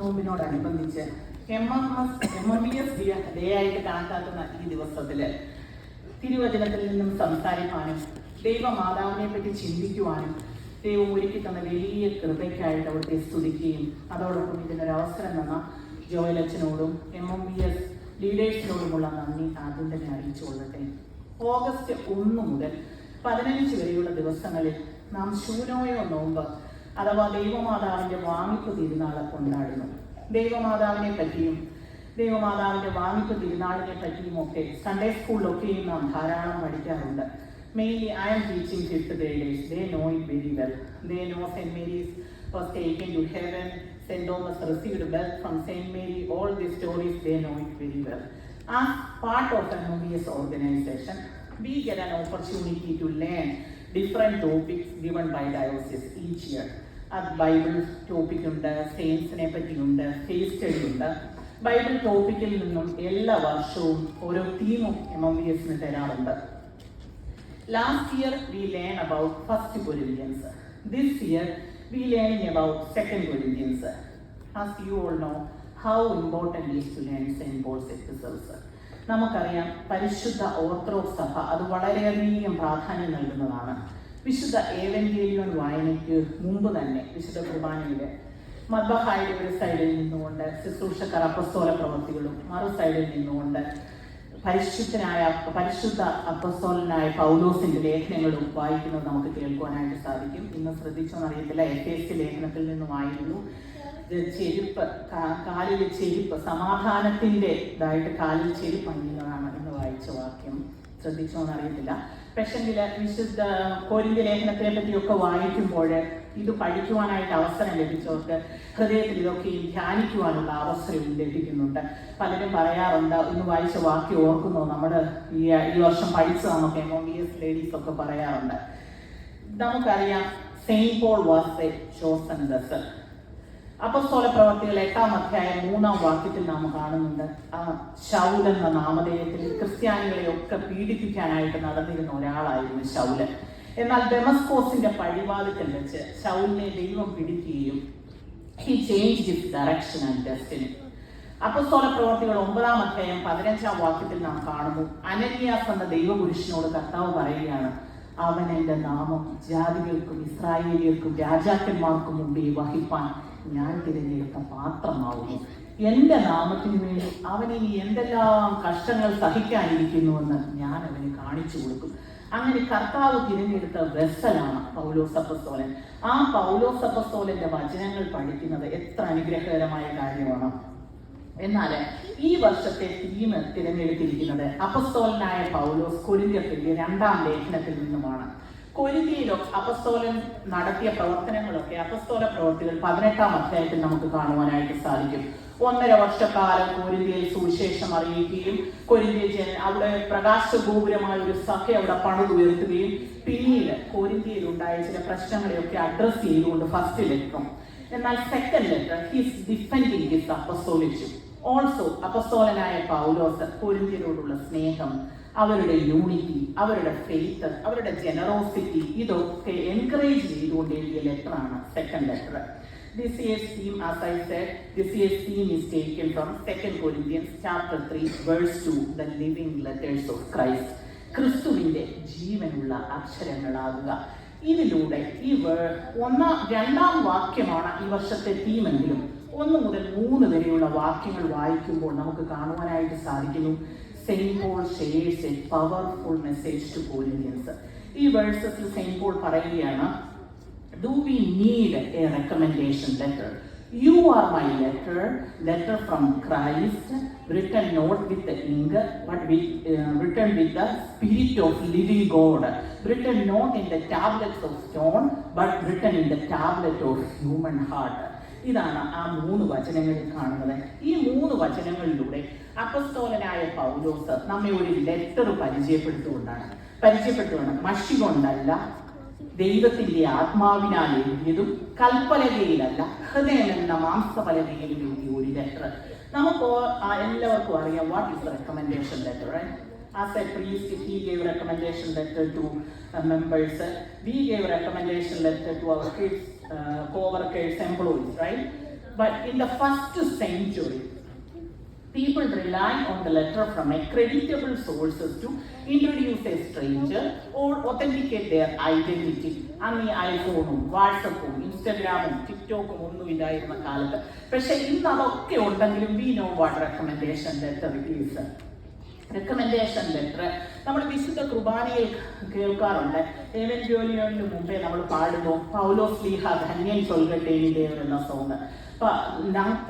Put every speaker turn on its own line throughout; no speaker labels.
നോമ്പിനോടനുബന്ധിച്ച് MMBS day ആയിട്ട് കണക്കാക്കുന്ന ഈ ദിവസത്തിൽ തിരുവചനത്തിൽ നിന്നും സംസാരിക്കാനും ദൈവമാതാവിനെ പറ്റി ചിന്തിക്കുവാനും ദൈവം ഒരുക്കി തന്ന വലിയ കൃപയ്ക്കായിട്ട് അവിടുത്തെ സ്തുതിക്കുകയും അതോടൊപ്പം ഇതിനൊരവസരം തന്ന ജോയലച്ചനോടും MMBS ലീഡേഴ്സിനോടുമുള്ള നന്ദി ആദ്യം തന്നെ അറിയിച്ചുകൊള്ളട്ടെ. ഓഗസ്റ്റ് 1 മുതൽ 15 വരെയുള്ള ദിവസങ്ങളിൽ നാം ശൂനോയോ നോമ്പ് അഥവാ ദൈവമാതാവിൻ്റെ വാങ്ങിപ്പ് തിരുനാള് കൊണ്ടാടുന്നു. ദൈവമാതാവിനെ പറ്റിയും ദൈവമാതാവിൻ്റെ വാങ്ങിപ്പ് തിരുനാളിനെ പറ്റിയും ഒക്കെ സൺഡേ സ്കൂളിലൊക്കെയും നാം ധാരാളം പഠിക്കാറുണ്ട്. Mainly, I am teaching 5th graders. They know it very well. They know St. Mary's was taken to heaven. St. Thomas received wealth from St. Mary. All these stories, they know it very well. As part of an MMBS organization, we get an opportunity to learn different topics given by diocese each year. അത് Bible topic ഉണ്ട്, സെയിൻസിനെ പറ്റിയുണ്ട്, case study ഉണ്ട്. Bible ടോപ്പിക്കിൽ നിന്നും എല്ലാ വർഷവും ഓരോ തീമും MMBSന് തരാറുണ്ട്. Last year we learned about 1 Corinthians. This year we learning about 2 Corinthians. As you all know, how important it is to learn St. Paul's epistles. നമുക്കറിയാം, പരിശുദ്ധ ഓർത്തഡോക്സ് സഭ അത് വളരെയധികം പ്രാധാന്യം നൽകുന്നതാണ്. വിശുദ്ധ ഏവൻഗേലിയോൻ വായനയ്ക്ക് മുമ്പ് തന്നെ വിശുദ്ധ കുർബാനയിൽ മദ്ബഹായുടെ ഒരു സൈഡിൽ നിന്നുകൊണ്ട് ശുശ്രൂഷക്കാർ അപ്പസ്തോല പ്രവൃത്തികളും മറു സൈഡിൽ നിന്നുകൊണ്ട് പരിശുദ്ധ അപ്പസ്തോലനായ പൗലോസിന്റെ ലേഖനങ്ങളും വായിക്കുന്നത് നമുക്ക് കേൾക്കുവാനായിട്ട് സാധിക്കും. ഇന്ന് ശ്രദ്ധിച്ചോന്നറിയത്തില്ല, FAC ലേഖനത്തിൽ നിന്നുമായിരുന്നു. ചെരുപ്പ്, കാലിലെ ചെരുപ്പ്, സമാധാനത്തിൻ്റെതായിട്ട് കാലിൽ ചെരുപ്പ് അണിയുന്നതാണ് എന്ന് വായിച്ച വാക്യം. ശ്രദ്ധിച്ചോന്നറിയത്തില്ല. പക്ഷെങ്കിൽ വിശുദ്ധ കൊരിന്ത്യ ലേഖനത്തിനെ പറ്റിയൊക്കെ വായിക്കുമ്പോൾ ഇത് പഠിക്കുവാനായിട്ട് അവസരം ലഭിച്ചവർക്ക് ഹൃദയത്തിൽ ഇതൊക്കെയും ധ്യാനിക്കുവാനുള്ള അവസരം ലഭിക്കുന്നുണ്ട്. പലരും പറയാറുണ്ട്, ഇന്ന് വായിച്ച വാക്യം ഓർക്കുന്നോ, നമ്മൾ ഈ വർഷം പഠിച്ചതാണൊക്കെ MMBS ലേഡീസ് ഒക്കെ പറയാറുണ്ട്. നമുക്കറിയാം, saint Paul was a chosen vessel. അപ്പസ്തോല പ്രവർത്തികൾ 8-ാം അധ്യായം 3-ാം വാക്യത്തിൽ നാം കാണുന്നുണ്ട്, ശൗൽ എന്ന നാമധേയത്തിൽ ക്രിസ്ത്യാനികളെയൊക്കെ പീഡിപ്പിക്കാനായിട്ട് നടന്നിരുന്ന ഒരാളായിരുന്നു ശൗല്. എന്നാൽ ഡെമസ്കോസിന്റെ പടിവാതിൽക്കൽ വെച്ച് ശൗലിനെ ദൈവം പിടിക്കുകയും he changed his direction and destiny. അപ്പസ്തോല പ്രവർത്തികൾ 9-ാം അധ്യായം 15-ാം വാക്യത്തിൽ നാം കാണുന്നു, അനന്യാസ് എന്ന ദൈവപുരുഷനോട് കർത്താവ് പറയുകയാണ്, അവൻ എൻ്റെ നാമം ജാതികൾക്കും ഇസ്രായേലിയർക്കും രാജാക്കന്മാർക്കും മുമ്പേ വഹിപ്പാൻ ഞാൻ തിരഞ്ഞെടുത്ത പാത്രമാവുന്നു. എൻ്റെ നാമത്തിന് വേണ്ടി അവനിനി എന്തെല്ലാം കഷ്ടങ്ങൾ സഹിക്കാനിരിക്കുന്നുവെന്ന് ഞാൻ അവന് കാണിച്ചു കൊടുക്കും. അങ്ങനെ കർത്താവ് തിരഞ്ഞെടുത്ത വെസലാണ് പൗലോസ് അപ്പസ്തോലൻ. ആ പൗലോസ് അപ്പസ്തോലന്റെ വചനങ്ങൾ പഠിക്കുന്നത് എത്ര അനുഗ്രഹകരമായ കാര്യമാണ്. എന്നാൽ ഈ വർഷത്തെ തീം തിരഞ്ഞെടുത്തിരിക്കുന്നത് അപ്പസ്തോലനായ പൗലോസ് കൊരിന്ത്യർക്കെഴുതിയ 2-ാം ലേഖനത്തിൽ നിന്നുമാണ്. കൊരിന്ത്യയിലോ അപ്പസ്തോലൻ നടത്തിയ പ്രവർത്തനങ്ങളൊക്കെ അപ്പസ്തോല പ്രവർത്തികൾ 18-ാം അധ്യായത്തിൽ നമുക്ക് കാണുവാനായിട്ട് സാധിക്കും. 1.5 വർഷക്കാലം കൊരിന്ത്യയിൽ സുവിശേഷം അറിയിക്കുകയും അവിടെ പ്രകാശഗോപുരമായ ഒരു സഭ അവിടെ പണിതുയർത്തുകയും പിന്നീട് കൊരിന്ത്യയിൽ ഉണ്ടായ ചില പ്രശ്നങ്ങളെയൊക്കെ അഡ്രസ് ചെയ്തുകൊണ്ട് ഫസ്റ്റ് ലെറ്ററും, എന്നാൽ second letter his defending his apostolism. Also അപ്പസ്തോലനായ പൗലോസ് കൊരിന്ത്യരോടുള്ള സ്നേഹം, അവരുടെ യൂണിറ്റി, അവരുടെ ഫെയ്ത്ത്, അവരുടെ ജനറോസിറ്റി, ഇതൊക്കെ എൻകറേജ് ചെയ്തുകൊണ്ട് എഴുതിയ ലെറ്ററാണ് second letter. This year's theme, as I said, this year's theme is taken from 2 Corinthians chapter 3 verse 2, the living letters of Christ. ക്രിസ്തുവിന്റെ ജീവനുള്ള അക്ഷരങ്ങളാകുക. ഇതിലൂടെ ഈ 2-ാം വാക്യമാണ് ഈ വർഷത്തെ തീമെങ്കിലും 1 മുതൽ 3 വരെയുള്ള വാക്യങ്ങൾ വായിക്കുമ്പോൾ നമുക്ക് കാണുവാനായിട്ട് സാധിക്കുന്നു, saint Paul shares a powerful message to Corinthians. ഈ വേഴ്സസിൽ സെയിന്റ് പോൾ പറയുകയാണ്, do we need a recommendation letter? You are my letter from Christ, written not with the ink, but written with the Spirit of living God, written not in the tablets of stone, but written in the tablet of human heart. ഇതാണ് ആ 3 വചനങ്ങളിൽ കാണുന്നത്. ഈ 3 വചനങ്ങളിലൂടെ അപ്പസ്തോലനായ പൗലോസ് നമ്മെ ഒരു letter പരിചയപ്പെടുത്തുകയാണ്. മഷി കൊണ്ടല്ല, ദൈവത്തിന്റെ ആത്മാവിനാൽ എഴുതിയതും കൽപ്പലകയിലല്ല, ഹൃദയം എന്ന മാംസപലകയിലും എഴുതിയ ഒരു ലെറ്റർ. നമുക്ക് എല്ലാവർക്കും അറിയാം, what is recommendation letter. As a priest, he gave recommendation letter to members. We gave recommendation letter to our kids, co-workers, employees, right? But in the first century, people rely on the letter from accreditable sources to introduce a stranger or authenticate their identity. അന്ന് ഈ ഐഫോണും വാട്സപ്പും ഇൻസ്റ്റഗ്രാമും ടിക്ടോക്കും ഒന്നും ഇല്ലായിരുന്ന കാലത്ത്. പക്ഷെ ഇന്ന് അതൊക്കെ ഉണ്ടെങ്കിലും we know what recommendation letter is. Recommendation letter നമ്മൾ വിശുദ്ധ കുർബാനയിൽ കേൾക്കാറുണ്ട്. ഏവൻഗേലിയോണിന് മുമ്പേ നമ്മൾ പാടുന്നു പൗലോസ്ലീഹ ധന്യൻ ചൊൽകട്ടെ എന്ന സോങ്.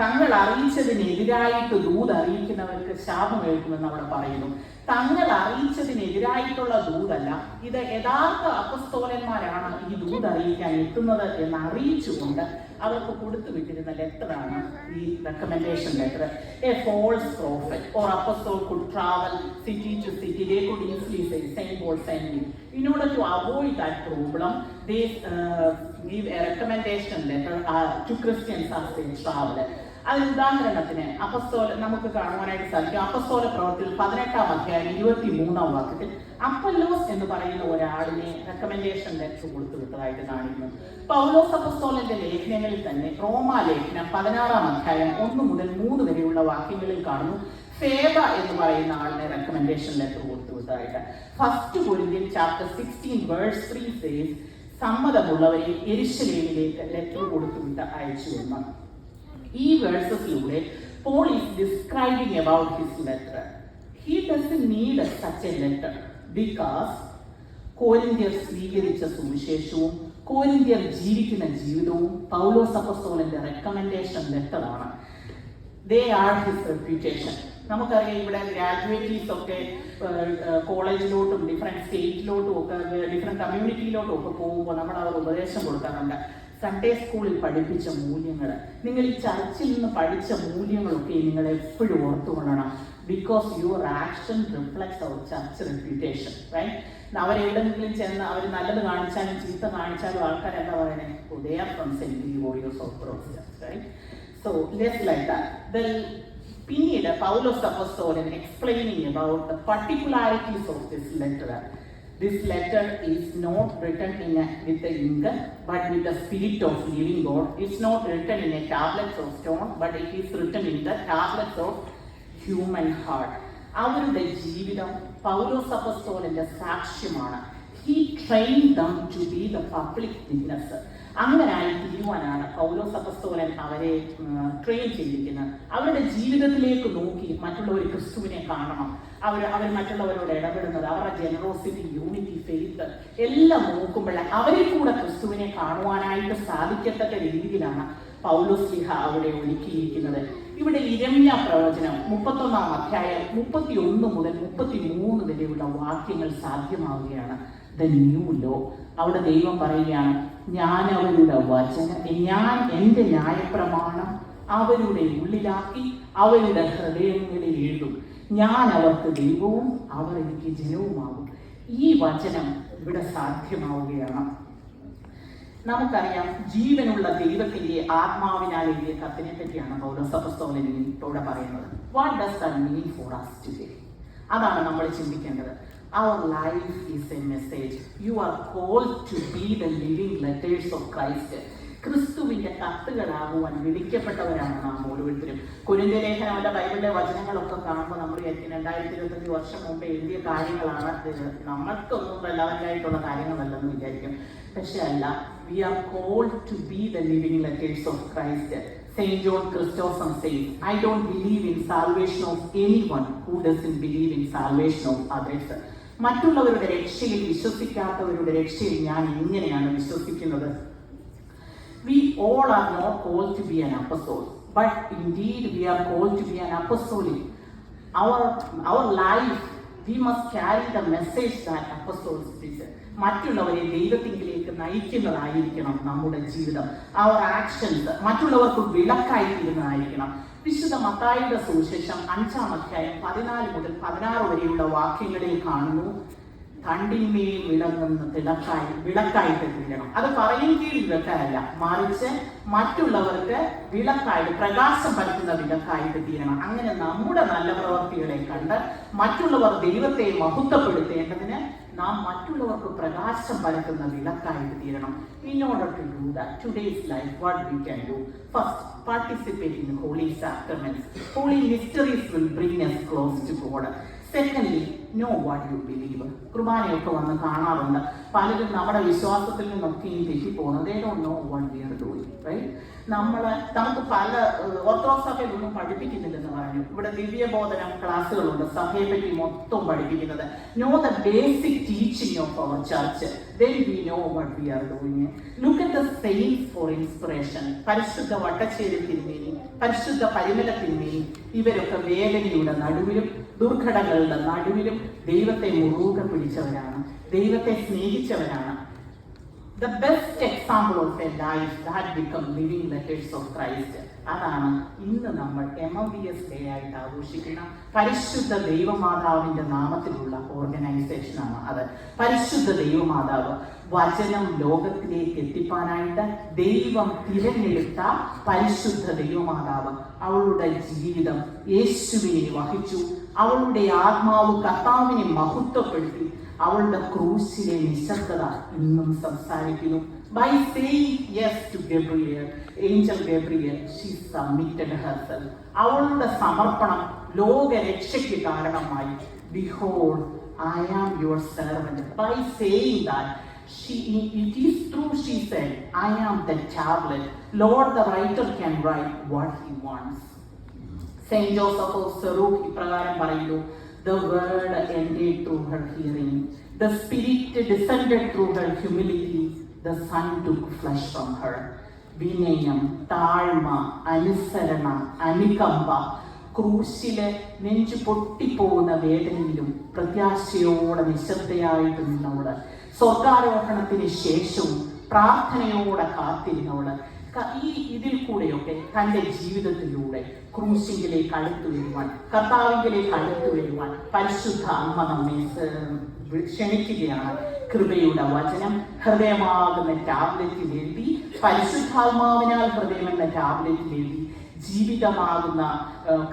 തങ്ങൾ അറിയിച്ചതിനെതിരായിട്ട് ദൂത് അറിയിക്കുന്നവർക്ക് ശാപമേൽക്കുമെന്ന് അവിടെ പറയുന്നു. തങ്ങൾ അറിയിച്ചതിനെതിരായിട്ടുള്ള ദൂതല്ല, ഇത് യഥാർത്ഥ അപ്പസ്തോലന്മാരാണ് ഈ ദൂത് അറിയിക്കാൻ എത്തുന്നത് എന്ന് അറിയിച്ചുകൊണ്ട് അവർക്ക് കൊടുത്തു വിട്ടിരുന്ന ലെറ്ററാണ് ഈ recommendation letter. A false prophet or apostle could travel city to city. They could easily say, Saint Paul sent me. In order to avoid that problem, they give a recommendation letter to Christians as they travel. അതിന് ഉദാഹരണത്തിന് നമുക്ക് കാണുവാനായിട്ട് സാധിക്കും. അപ്പസ്തോല പ്രവൃത്തിയിൽ 18-ാം അധ്യായം 23-ാം വാക്യത്തിൽ അപ്പല്ലോസ് എന്ന് പറയുന്ന ഒരാളിനെ റെക്കമെൻഡേഷൻ ലെറ്റർ കൊടുത്തു വിട്ടതായിട്ട് കാണിക്കുന്നു. പൗലോസ് അപ്പസ്തോലന്റെ ലേഖനങ്ങളിൽ തന്നെ റോമാ ലേഖനം 16-ാം അധ്യായം 1 മുതൽ 3 വരെയുള്ള വാക്യങ്ങളിൽ കാണുന്നു ഫേബ എന്ന് പറയുന്ന ആളിനെ റെക്കമെൻഡേഷൻ ലെറ്റർ കൊടുത്തു വിട്ടതായിട്ട്. 1 Corinthians chapter 16 verse 3 says, സമ്മതമുള്ളവരെ യെരുശലേമിലേക്ക് ലെറ്റർ കൊടുത്തു വിട്ട് അയച്ചു എന്ന്. ഈ വേഴ്സസിലൂടെ Paul is describing about his letter. He doesn't need such a letter because കോരിന്ത്യർ സ്വീകരിച്ച സുവിശേഷവും കോരിന്ത്യർ ജീവിക്കുന്ന ജീവിതവും പൗലോസ് അപ്പോസ്തലന്റെ റെക്കമെൻഡേഷൻ ലെറ്ററാണ്. They are his reputation. നമുക്കറിയാം ഇവിടെ ഗ്രാജുവേറ്റീസ് ഒക്കെ കോളേജിലോട്ടും ഡിഫറെൻറ്റ് സ്റ്റേറ്റിലോട്ടും ഒക്കെ ഡിഫറെൻറ്റ് കമ്മ്യൂണിറ്റിയിലോട്ടും ഒക്കെ പോകുമ്പോൾ നമ്മൾ അവർ ഉപദേശം കൊടുക്കാറുണ്ട്. സൺഡേ സ്കൂളിൽ പഠിപ്പിച്ച മൂല്യങ്ങൾ, നിങ്ങൾ ഈ ചർച്ചിൽ നിന്ന് പഠിച്ച മൂല്യങ്ങളൊക്കെ നിങ്ങൾ എപ്പോഴും ഓർത്തുകൊള്ളണം. Because your action reflects our church reputation, right? അവരെവിടെയെങ്കിലും ചെന്ന് അവർ നല്ലത് കാണിച്ചാലും ചീത്ത കാണിച്ചാലും ആൾക്കാർ എന്താ പറയുന്നത്? They are from saint Gregorios of province, right? So let's like that. പിന്നീട് പൗലോസ് അപ്പോസ്തലൻ explaining about the particularities of this letter. This letter is not written with the ink, but with the Spirit of living God. It's not written in a tablets of stone, but it is written in the tablets of human heart. അവരുടെ ജീവിതം പൗലോസ് അപ്പോസ്തലന്റെ സാക്ഷ്യമാണ്. He trained them to be the public witness. അങ്ങനായി തീരുവാനാണ് പൗലോസ് അപ്പോസ്തലൻ അവരെ train ചെയ്തിരിക്കുന്നത്. അവരുടെ ജീവിതത്തിലേക്ക് നോക്കി മറ്റുള്ളവർ ക്രിസ്തുവിനെ കാണണം. അവർ മറ്റുള്ളവരോട് ഇടപെടുന്നത്, അവരുടെ ജനറോസിറ്റി, യൂണിറ്റി, ഫെയ്ത്ത് എല്ലാം നോക്കുമ്പോൾ അവരെ കൂടെ ക്രിസ്തുവിനെ കാണുവാനായിട്ട് സാധിക്കത്തക്ക രീതിയിലാണ് പൗലോസ് ലീഹ അവിടെ ഒരുക്കിയിരിക്കുന്നത്. ഇവിടെ ഇരമ്യാ പ്രവചനം 31-ാം അധ്യായം 31 മുതൽ 33 വരെയുള്ള വാക്യങ്ങൾ സാധ്യമാവുകയാണ്. The new law. അവിടെ ദൈവം പറയുകയാണ്, ഞാൻ എൻ്റെ ന്യായപ്രമാണം അവരുടെ ഉള്ളിലാക്കി അവരുടെ ഹൃദയങ്ങളിൽ എഴുതും. ഞാൻ അവർക്ക് ദൈവവും അവർ എനിക്ക് ജനവുമാകും. ഈ വചനം ഇവിടെ സാധ്യമാവുകയാണ്. നമുക്കറിയാം, ജീവനുള്ള ദൈവത്തിന്റെ ആത്മാവിനാൽ എഴുതിയ കത്തിനെ പറ്റിയാണ് പൗലോസ് അപ്പോസ്തലൻ ഇവിടെ പറയുന്നത്. What does that mean for us today? അതാണ് നമ്മൾ ചിന്തിക്കേണ്ടത്. Our life is a message. You are called to be the living letters of Christ. ക്രിസ്തുവിന്റെ കത്തുകളാകുവാൻ വിളിക്കപ്പെട്ടവരാണ് നാം ഓരോരുത്തരും. കൊരിന്ത്യ ലേഖനമല്ല ബൈബിളിലെ വചനങ്ങളൊക്കെ കാണുമ്പോൾ നമ്മൾ 2025 വർഷം മുമ്പ് എഴുതിയ കാര്യങ്ങളാണ്. നമ്മൾക്കൊന്നും റെലവൻ്റായിട്ടുള്ള കാര്യങ്ങളല്ലെന്ന് വിചാരിക്കും. പക്ഷെ അല്ല, we are called to be the living letters of Christ. Saint John Chrysostom says, I don't believe in salvation of anyone who doesn't believe in salvation of others. മറ്റുള്ളവരുടെ രക്ഷയിൽ വിശ്വസിക്കാത്തവരുടെ രക്ഷയിൽ ഞാൻ ഇങ്ങനെയാണ് വിശ്വസിക്കുന്നത്. We all are not called to be an apostle, but indeed we are called to be an apostolic. Our life, we must carry the message that apostles preach. മറ്റുള്ളവരെ ദൈവത്തിലേക്ക് നയിക്കുന്നതായിരിക്കണം നമ്മുടെ ജീവിതം. അവർ ആക്ഷൻസ് മറ്റുള്ളവർക്ക് വിളക്കായി തീരുന്നതായിരിക്കണം. വിശുദ്ധ മത്തായിയുടെ സുവിശേഷം 5-ാം അധ്യായം 14 മുതൽ 16 വരെയുള്ള വാക്യങ്ങളിൽ കാണുന്നു, തണ്ടിന്മേൽ വിളങ്ങുന്ന വിളക്കായിട്ട് തീരണം. അത് പറയുകയും വിളക്കായല്ല, മറിച്ച് മറ്റുള്ളവർക്ക് വിളക്കായിട്ട് പ്രകാശം പരത്തുന്ന വിളക്കായിട്ട് തീരണം. അങ്ങനെ നമ്മുടെ നല്ല പ്രവർത്തികളെ കണ്ട് മറ്റുള്ളവർ ദൈവത്തെ മഹത്വപ്പെടുത്തേണ്ടതിന് നാം മറ്റുള്ളവർക്ക് പ്രകാശം പരത്തുന്ന വിളക്കായിട്ട് തീരണം. In order to do that, today's life, what we can do? First, participate in holy sacraments. Holy mysteries will bring us close to God. Secondly, know what you believe. കുർബാനയൊക്കെ വന്ന് കാണാറുണ്ട്. പലരും നമ്മുടെ വിശ്വാസത്തിൽ നിന്നൊക്കെയും തെറ്റിപ്പോകുന്നത്. They don't know what we are doing, right? നമുക്ക് പല orthodox സഭയിലൊന്നും പഠിപ്പിക്കുന്നില്ലെന്ന് പറഞ്ഞു. ഇവിടെ ദിവ്യബോധനം ക്ലാസ്സുകളുണ്ട്, സഭയെ പറ്റി മൊത്തം പഠിപ്പിക്കുന്നത്. Know the basic teaching of our church. Then we know what we are doing. Look at the saints for inspiration. പരിശുദ്ധ വട്ടശ്ശേരി തിരുമേനി, പരിശുദ്ധ പരിമല തിരുമേനി, ഇവരൊക്കെ വേദനയുടെ നടുവിലും ദുർഘടങ്ങളുടെ നടുവിലും ദൈവത്തെ മുറുകെ പിടിച്ചവരാണ്, ദൈവത്തെ സ്നേഹിച്ചവരാണ്. The best example of a life that become living letters of Christ. അതാണ് ഇന്ന് നമ്മൾ MOVS ഡേ ആയിട്ട് ആഘോഷിക്കുന്ന പരിശുദ്ധ ദൈവമാതാവിന്റെ നാമത്തിലുള്ള ഓർഗനൈസേഷനാണ് അത്. പരിശുദ്ധ ദൈവമാതാവ് വചനം ലോകത്തിലേക്ക് എത്തിപ്പാനായിട്ട് ദൈവം തിരഞ്ഞെടുത്ത പരിശുദ്ധ ദൈവമാതാവ് അവളുടെ ജീവിതം യേശുവിനെ വഹിച്ചു. അവളുടെ ആത്മാവ് കർത്താവിനെ മഹത്വപ്പെടുത്തി. അവളുടെ ക്രൂശിലെ നിശബ്ദത ഇന്നും സംസാരിക്കുന്നു. By saying yes to Gabriel, Angel Gabriel, she submitted herself. അവളുടെ സമർപ്പണം ലോകരക്ഷയ്ക്ക് കാരണമായി. Behold, I am your servant. By saying that, it is true, she said, I am the tablet. Lord, the writer can write what he wants. Saint Joseph of Saruk ഇപ്രകാരം പറയുന്നു. The word ended through her hearing. The Spirit descended through her humility. The Son took flesh from her. വിനയം, താഴ്മ, അനുസരണ, അനുകമ്പ, ക്രൂശിലെ നെഞ്ചു പൊട്ടിപ്പോകുന്ന വേദനയിലും പ്രത്യാശയോടെ നിശബ്ദയായിട്ട് നിന്നവള്, സ്വർഗാരോഹണത്തിന് ശേഷവും പ്രാർത്ഥനയോടെ കാത്തിരുന്നവള്, ഇതിൽ കൂടെയൊക്കെ തൻ്റെ ജീവിതത്തിലൂടെ ക്രൂശിങ്കിലേക്ക് അടുത്തു വരുവാൻ, കർത്താവിലേക്ക് അടുത്തു വരുവാൻ പരിശുദ്ധ അമ്മ നമ്മെ ക്ഷണിക്കുകയാണ്. കൃപയുടെ വചനം ഹൃദയമാകുന്ന ടാബ്ലറ്റിൽ എഴുതി, പരിശുദ്ധാത്മാവിനാൽ ഹൃദയം എന്ന ടാബ്ലറ്റിൽ എഴുതി, ജീവിതമാകുന്ന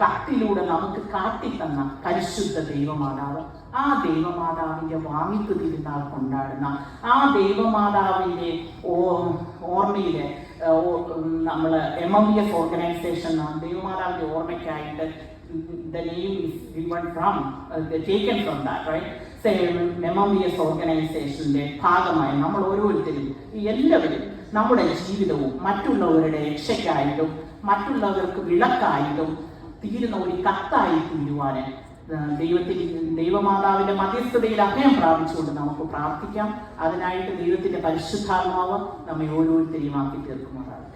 കത്തിലൂടെ നമുക്ക് കാട്ടിത്തന്ന പരിശുദ്ധ ദൈവമാതാവ്, ആ ദൈവമാതാവിൻ്റെ വാങ്ങിപ്പ് തിരുനാൾ കൊണ്ടാടുന്ന ആ ദൈവമാതാവിൻ്റെ ഓർമ്മയിൽ നമ്മൾ MOVS ഓർഗനൈസേഷൻ ദൈവമാതാവിൻ്റെ ഓർമ്മയ്ക്കായിട്ട് the name is given from taken from that, right? MOVS ഓർഗനൈസേഷൻ്റെ ഭാഗമായി നമ്മൾ ഓരോരുത്തരും എല്ലാവരും നമ്മുടെ ജീവിതവും മറ്റുള്ളവരുടെ രക്ഷയ്ക്കായിട്ടും മറ്റുള്ളവർക്ക് വിളക്കായിട്ടും തീരുന്ന ഒരു കത്തായി തീരുവാൻ ദൈവമാതാവിന്റെ മധ്യസ്ഥതയിൽ അഭയം പ്രാപിച്ചുകൊണ്ട് നമുക്ക് പ്രാർത്ഥിക്കാം. അതിനായിട്ട് ദൈവത്തിന്റെ പരിശുദ്ധാത്മാവ് നമ്മെ ഓരോരുത്തരെയും ആക്കി തീർക്കുമാറാണ്.